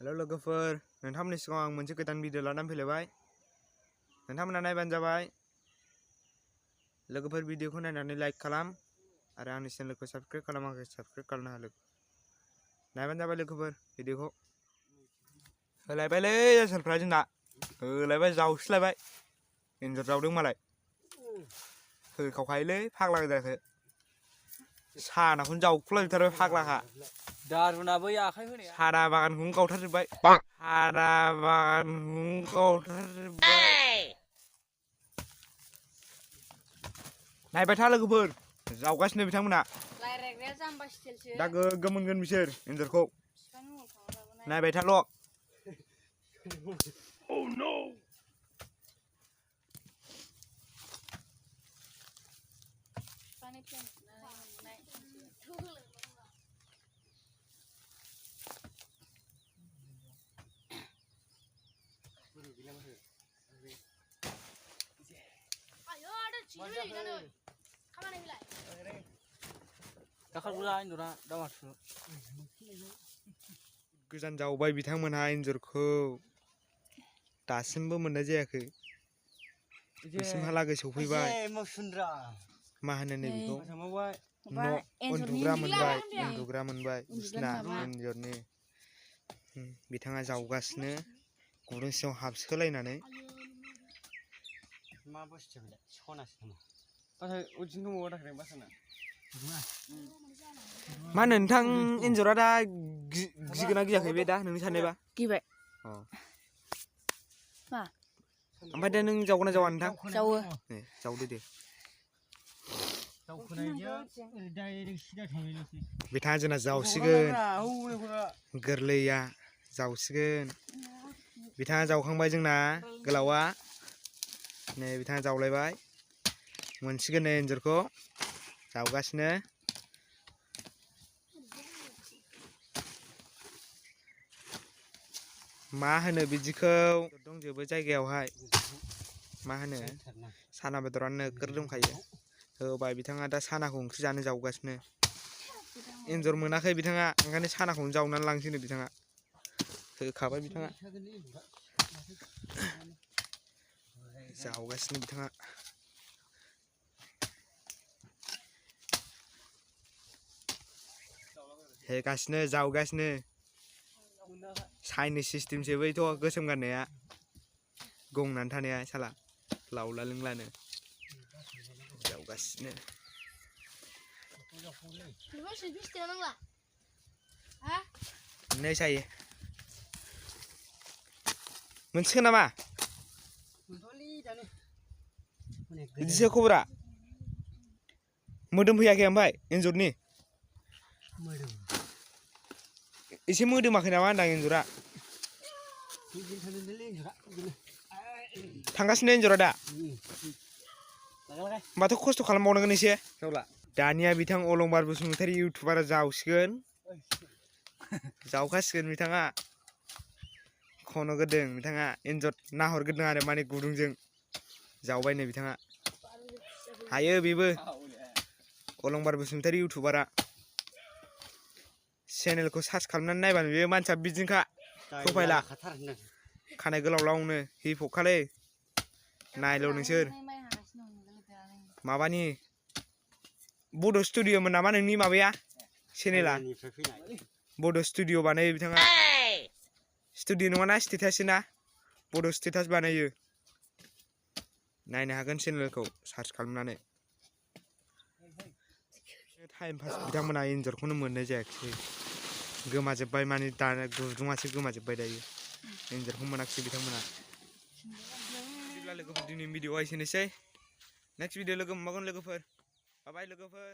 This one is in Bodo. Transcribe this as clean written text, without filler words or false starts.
हेलो लोगोफोर नोंथांमोननि सिगाङाव आं मोनसे गोदान भिडिअ लानानै फैलायबाय नोंथांमोना नायबानो जाबाय लोगोफोर भिडिअखौ नायनानै लाइक खालाम आरो आंनि चेनेलखौ साबस्क्राइब खालामाखै साबस्क्राइब खालामनो हालो नायबानो जाबाय लोगोफोर भिडिअखौ होलायबायलै आसोलफ्रा जोंना होलायबाय जावस्लायबाय एन्जर जावदों मालाय होखावखायोलै फाग्ला गोजाखौ सानाखौनो जावख्लायजोबथारबाय फाग्लाखा दारुना बै आखाइ होनाया सारा बागानखौनो गावथारजोबबाय सारा बागानखौनो गावथारजोबबाय नायबाय था लोगोफोर जावगासिनो बिथांमोना दा गोग्गोम मोनगोन बिसोर एन्जरखौ नायबाय थाल' Oh no गोजान जावबाय बिथांमोनहा एन्जरखौ दासिमबो मोननाय जायाखै बिसिमहालागै सफैबाय मा होनो नैबेखौ उन्दुग्रा मोनबाय बिसिना एन्जरनि बिथाङा जावगासिनो गुदुं सिङाव हाबसोलायनानै मा होनो नोंथां एन्जरा दा गिगोना गियाखै बे दा नोंनि साननायबा गिबाय ओमफ्राय दा नों जावगोना जावा नोंथां जावो जावदो दे बिथाङा जोंना जावसिगोन गोरलैया जावसिगोन बिथाङा जावखांबाय जोंना गोलावा नै बिथाङा जावलायबाय मोनसिगोन नै एन्जरखौ जावगासिनो मा होनो बिदिखौ दंजोबो जायगायावहाय मा होनो साना बेदरानो नोगोर दंखायो होबाय बिथाङा दा सानाखौ ओंख्रि जानो जावगासिनो एन्जर मोनाखै बिथाङा ओंखायनो सानाखौनो जावनानै लांसैनो बिथाङा होखाबाय बिथाङा जावगासिनो बिथाङा हेगासिनो जावगासिनो चाइनिस सिस्टेमसो बैथ' गोसोम गाननाया गंनानै थानाया साला लावला लोंलानो जावगासिनो नै सायो मोनसिगोन नामा बिदिसो खबरा मोदोम फैयाखै ओमफ्राय एन्जरनि एसे मोदोमाखै नामा होनदां एन्जरा थांगासिनो एन्जरा दा माथो खस्थ' खालामबावनांगोन एसे दानिया बिथां अलंबार बसुमतारी इउटुबारा जावसिगोन जावखासिगोन बिथाङा खन'गोरदों बिथाङा एन्जर नाहरगोरदों आरो माने गुदुंजों जावबायनो बिथाङा हायो बेबो अलंबार बसुमतारी इउटुबारा चेनेलखौ सार्च खालामनानै नायबानो बे मानसिया बिदिनोखा प्रफाइला खानाय गोलाव लावनो हिपहपखालै नायल' नोंसोर माबानि बड' स्टुडिअ'मोन नामा नोंनि माबाया चेनेला बड' स्टुडिअ' बानायो बिथाङा स्टुडिअ' नङाना स्टेटाससो ना बड' स्टेटास बानायो नायनो हागोन चेनेलखौ सार्च खालामनानै टाइम पास बिथांमोना एन्जरखौनो मोननाय जायाखिसै गोमाजोब्बाय माने दाना गुदुङासो गोमाजोब्बाय दायो एन्जरखौ मोनाखिसै बिथांमोना बिदिब्ला लोगोफोर दिनैनि भिडिअ'आ एसेनोसै नेक्स्ट भिडिअ लोगो मोनबावगोन लोगोफोर बाय बाय लोगोफोर